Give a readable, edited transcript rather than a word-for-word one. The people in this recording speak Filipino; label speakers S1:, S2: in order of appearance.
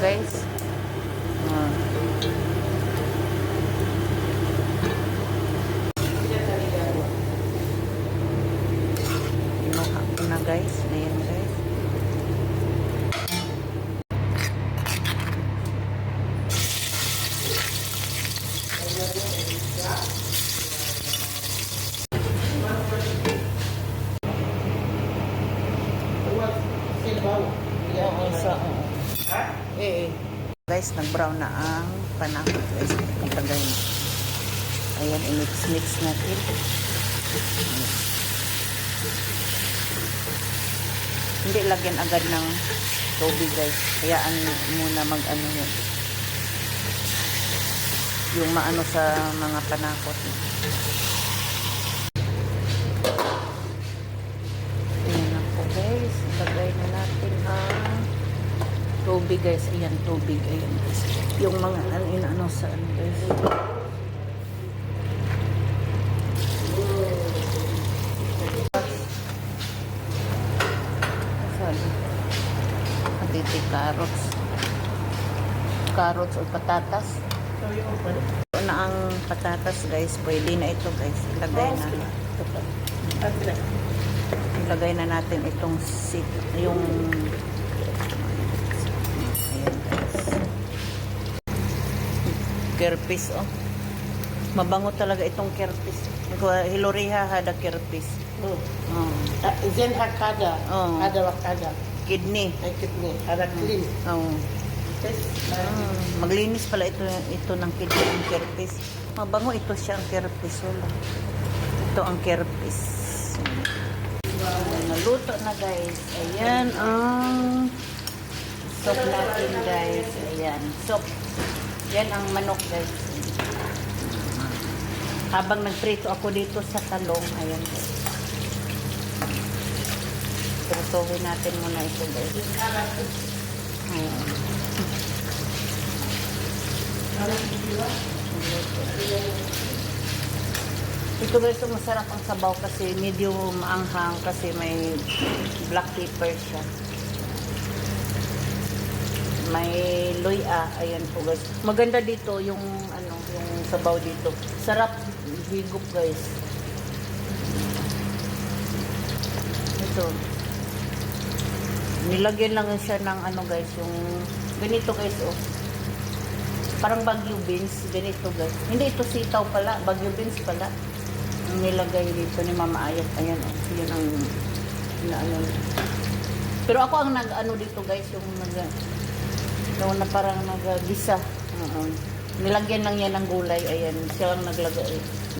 S1: guys. Ah. Kinuha ko na guys. Ayan guys. Guys, nag-brown na ang panakot guys. Itagay. Ayan, i-mix natin. Hindi lagyan agad ng tubig guys. Hayaan muna mag-ano yun. Yung maano sa mga panakot. Ayan ako guys. Ilagay na natin ang tubig guys. Ayan, tubig. Ayan guys. Yung mga ano sa ano guys. Dito carrots o patatas. Ito na ang patatas guys. Pwede na ito guys. Ilagay na natin itong yung ayan guys. Kerpis oh. Mabango talaga itong kerpis. Hiloriha hada kerpis.
S2: Zen hakada. Ada wakada.
S1: Kidney.
S2: Ay kidney. Ada clean.
S1: Oo. Maglinis pala ito ng kidney ang kerpis. Mabango ito siya ang kerpis. Wala. Ito ang kerpis. Naluto na guys. Ayan ang soup natin guys. Ayan. Soup. Yan ang manok guys. Habang nagprito ako dito sa talong. Ayan guys. Prituhin natin muna ito guys. Ito guys, masarap ang sabaw kasi medyo maanghang kasi may black pepper siya. May luya, ayan po guys. Maganda dito yung ano, yung sabaw dito. Sarap higop guys. Ito. Nilagyan lang siya ng ano guys, yung ganito guys oh. Parang bagyo beans, ganito guys. Hindi ito sitaw pala, bagyo beans pala. Ang nilagay dito ni Mama Ayat. Ayan oh, yun ang ano. Pero ako ang nag-ano dito guys, yung na parang nag-gisa. Nilagyan lang yan ng gulay, ayan. Siya ang naglagay.